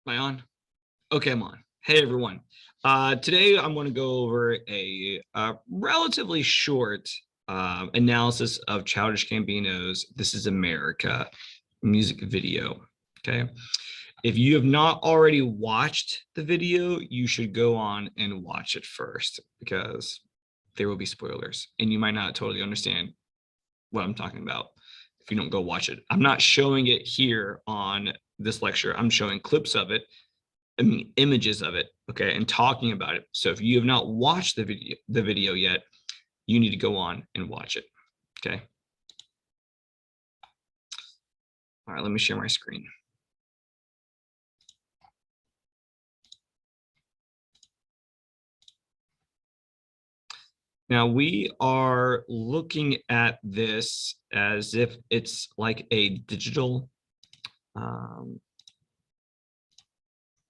Am I on? Okay, I'm on. Hey, everyone. Today, I'm going to go over a relatively short analysis of Childish Gambino's "This Is America" music video. Okay. If you have not already watched the video, you should go on and watch it first because there will be spoilers and you might not totally understand what I'm talking about if you don't go watch it. I'm not showing it here on this lecture. I'm showing clips of it, I mean, images of it, okay, and talking about it. So if you have not watched the video yet, you need to go on and watch it, okay? All right, let me share my screen. Now we are looking at this as if it's like a digital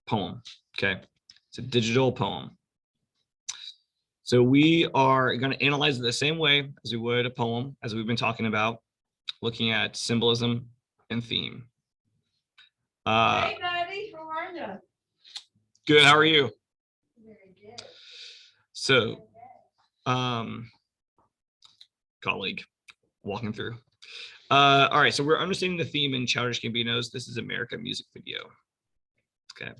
poem, okay? It's a digital poem. So we are going to analyze it the same way as we would a poem, as we've been talking about, looking at symbolism and theme. Hey, buddy, how are you? Good. How are you? Very good. So, colleague, walking through. All right. So we're understanding the theme in Childish Gambino's "This Is America" music video. Okay.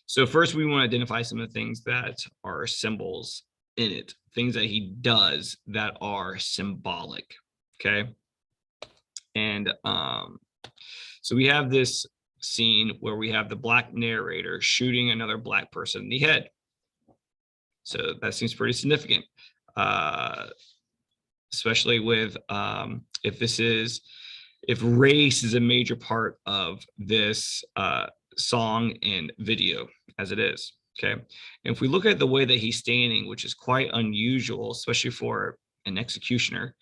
So first, we want to identify some of the things that are symbols in it, things that he does that are symbolic. Okay. And so we have this scene where we have the black narrator shooting another black person in the head. So that seems pretty significant, especially with if race is a major part of this song and video as it is. Okay. And if we look at the way that he's standing, which is quite unusual, especially for an executioner,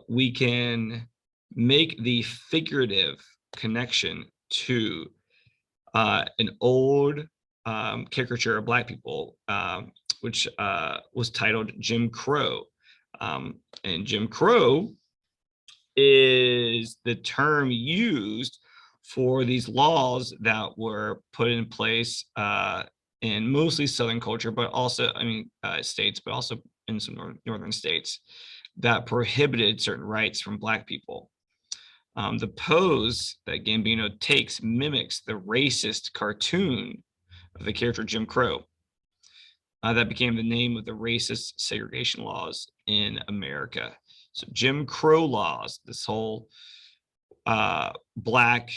we can make the figurative connection to an old caricature of Black people, which was titled Jim Crow. And Jim Crow is the term used for these laws that were put in place in mostly Southern culture, but also, states, but also in some northern states that prohibited certain rights from Black people. The pose that Gambino takes mimics the racist cartoon of the character Jim Crow. That became the name of the racist segregation laws in America. So Jim Crow laws, this whole black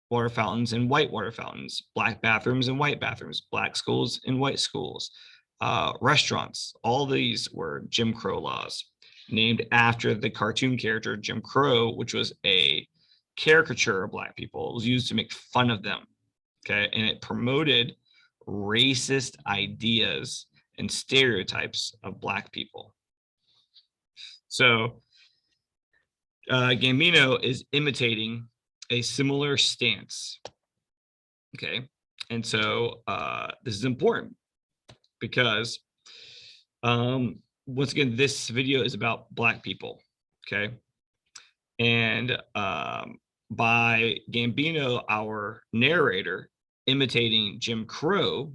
water fountains and white water fountains, black bathrooms and white bathrooms, black schools and white schools, restaurants, all these were Jim Crow laws, named after the cartoon character Jim Crow, which was a caricature of Black people. It was used to make fun of them, okay? And it promoted racist ideas and stereotypes of Black people. So Gambino is imitating a similar stance, okay? And so this is important because once again, this video is about Black people, okay? And by Gambino, our narrator, imitating Jim Crow,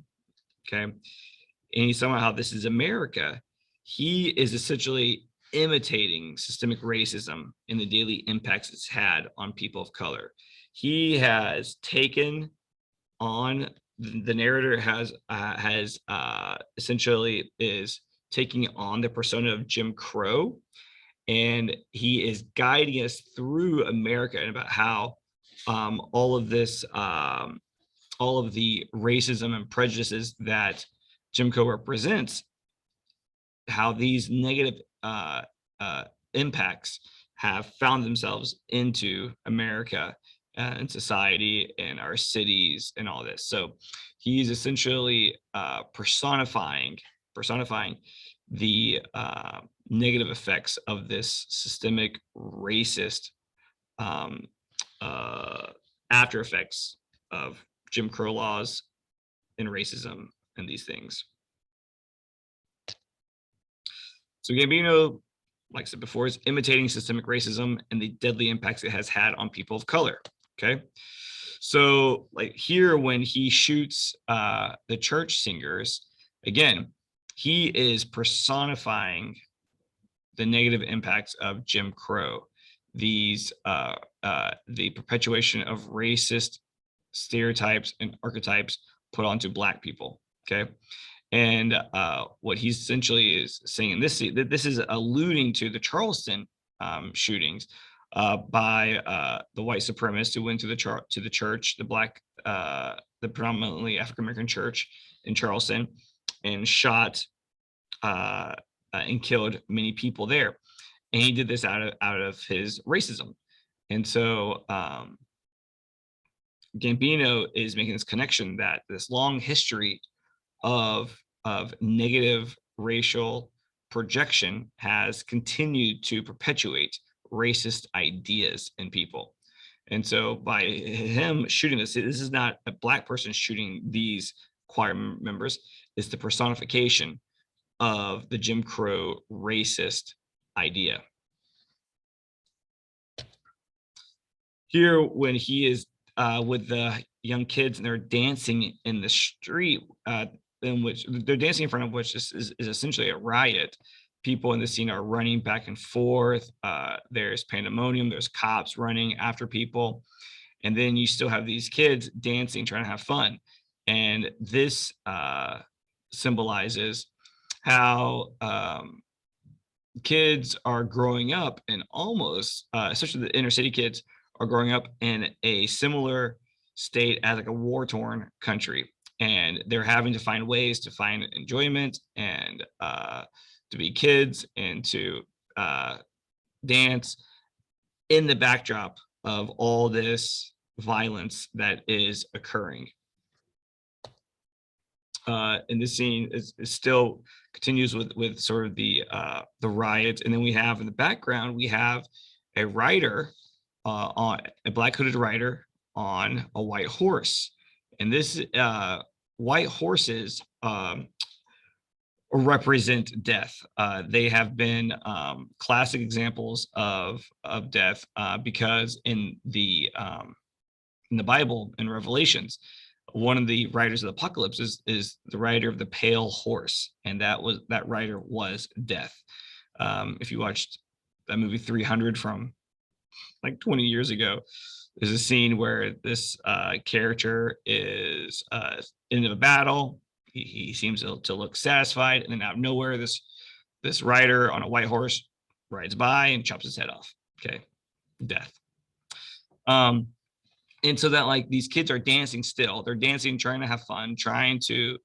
okay, and he's talking about how this is America, he is essentially imitating systemic racism and the daily impacts it's had on people of color. He has taken on, the narrator has essentially is taking on the persona of Jim Crow, and he is guiding us through America and about how all of this, all of the racism and prejudices that Jim Crow represents, how these negative impacts have found themselves into America and society and our cities and all this. So he's essentially personifying the negative effects of this systemic racist after effects of Jim Crow laws and racism and these things. So Gambino, like I said before, is imitating systemic racism and the deadly impacts it has had on people of color. Okay. So like here, when he shoots the church singers, again, he is personifying the negative impacts of Jim Crow, these the perpetuation of racist stereotypes and archetypes put onto Black people. Okay. And what he's essentially is saying in this, that this is alluding to the Charleston shootings by the white supremacists who went to the church, the Black, the predominantly African American church in Charleston, and shot and killed many people there. And he did this out of his racism. And so Gambino is making this connection that this long history of negative racial projection has continued to perpetuate racist ideas in people. And so by him shooting this is not a Black person shooting these choir members, it's the personification of the Jim Crow racist idea. Here, when he is with the young kids and they're dancing in the street, in which they're dancing in front of which is essentially a riot. People in the scene are running back and forth. There's pandemonium. There's cops running after people, and then you still have these kids dancing, trying to have fun. And this symbolizes how kids are growing up and almost, especially the inner city kids, are growing up in a similar state as like a war-torn country, and they're having to find ways to find enjoyment and to be kids and to dance in the backdrop of all this violence that is occurring. And this scene is still continues with sort of the riots, and then we have in the background we have a rider on a black hooded rider on a white horse, and this white horses represent death. They have been classic examples of death because in the Bible in Revelations, one of the riders of the apocalypse is the rider of the pale horse, and that rider was death. If you watched that movie 300 from like 20 years ago, there's a scene where this character is in a battle. He seems to look satisfied, and then out of nowhere, this rider on a white horse rides by and chops his head off. Okay, death. And so that like these kids are dancing still. They're dancing, trying to have fun, trying to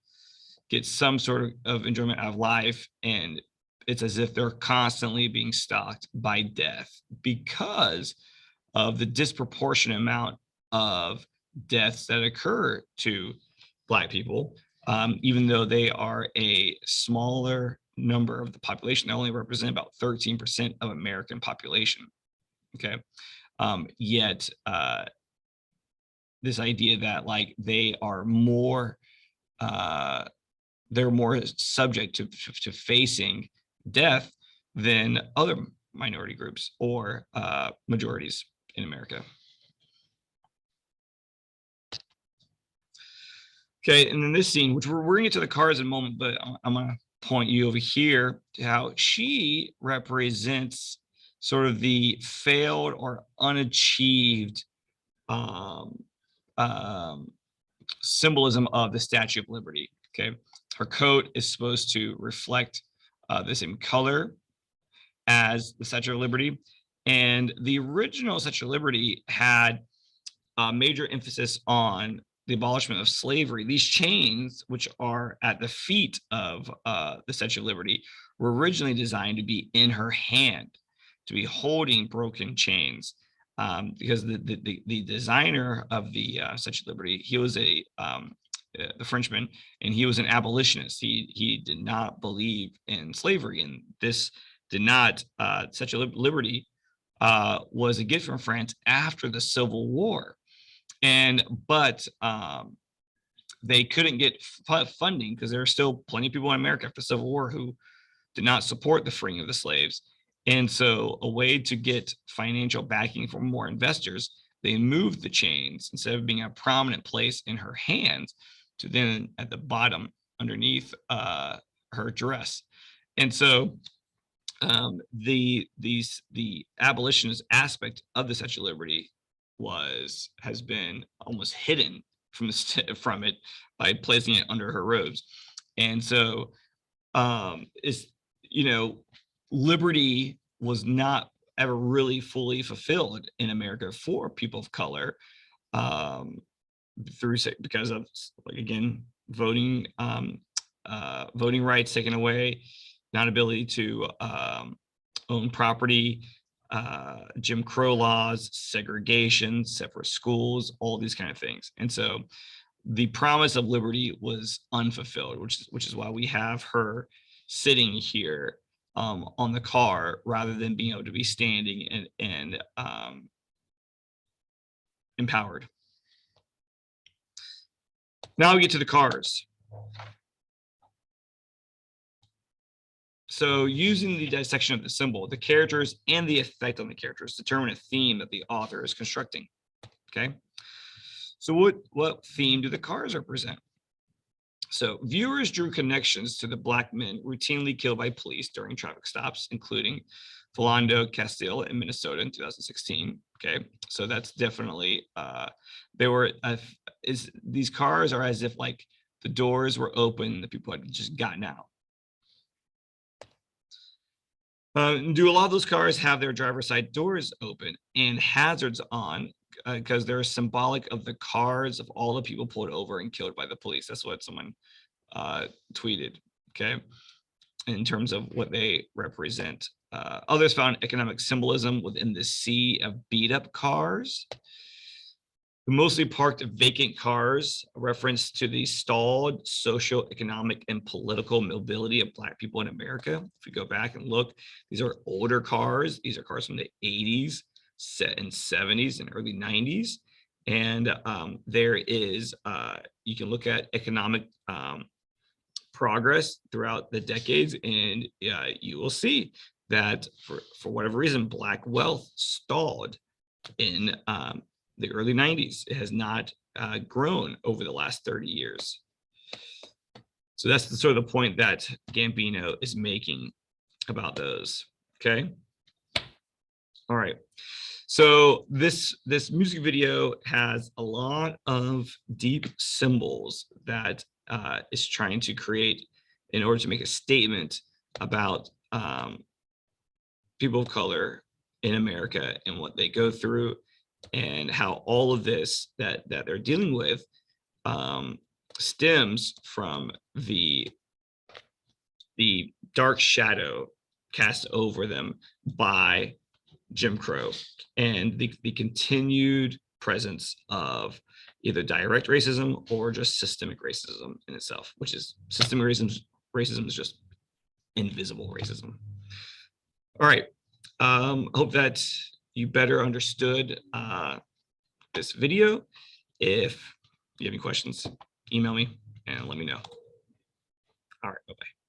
get some sort of enjoyment out of life. And it's as if they're constantly being stalked by death because of the disproportionate amount of deaths that occur to Black people. Even though they are a smaller number of the population, they only represent about 13% of American population. Okay. Yet this idea that like they're more subject to facing death than other minority groups or majorities in America. Okay, and in this scene, which we're gonna get to the cars in a moment, but I'm gonna point you over here to how she represents sort of the failed or unachieved symbolism of the Statue of Liberty. Okay, her coat is supposed to reflect the same color as the Statue of Liberty, and the original Statue of Liberty had a major emphasis on the abolishment of slavery. These chains, which are at the feet of the Statue of Liberty, were originally designed to be in her hand, to be holding broken chains. Because the designer of the Statue of Liberty, he was the Frenchman, and he was an abolitionist. He did not believe in slavery, and this did not Statue of Liberty was a gift from France after the Civil War, but they couldn't get funding because there are still plenty of people in America after the Civil War who did not support the freeing of the slaves. And so a way to get financial backing from more investors, they moved the chains instead of being a prominent place in her hands to then at the bottom underneath her dress. And so the abolitionist aspect of the Statue of Liberty has been almost hidden from it by placing it under her robes. And so is liberty was not ever really fully fulfilled in America for people of color, because of, like, again, voting rights taken away, not ability to own property, Jim Crow laws, segregation, separate schools, all these kind of things. And so the promise of liberty was unfulfilled, which is why we have her sitting here on the car rather than being able to be standing and empowered. Now we get to the cars. So using the dissection of the symbol, the characters and the effect on the characters determine a theme that the author is constructing. Okay. So what theme do the cars represent? So viewers drew connections to the Black men routinely killed by police during traffic stops, including Philando Castile in Minnesota in 2016. Okay, so that's definitely these cars are as if like the doors were open, the people had just gotten out. Do a lot of those cars have their driver's side doors open and hazards on because they're symbolic of the cars of all the people pulled over and killed by the police? That's what someone tweeted, okay, in terms of what they represent. Others found economic symbolism within the sea of beat up cars. The mostly parked vacant cars, a reference to the stalled social, economic, and political mobility of Black people in America. If we go back and look, these are older cars. These are cars from the 80s, and 70s, and early 90s. And there is, you can look at economic progress throughout the decades, and you will see that for whatever reason, Black wealth stalled in the early 90s. It has not grown over the last 30 years. So that's sort of the point that Gambino is making about those. Okay. All right. So this music video has a lot of deep symbols that is trying to create in order to make a statement about people of color in America and what they go through, and how all of this that they're dealing with stems from the dark shadow cast over them by Jim Crow and the continued presence of either direct racism or just systemic racism in itself, which is systemic racism is just invisible racism. All right. Hope that you better understood this video. If you have any questions, email me and let me know. All right, bye-bye.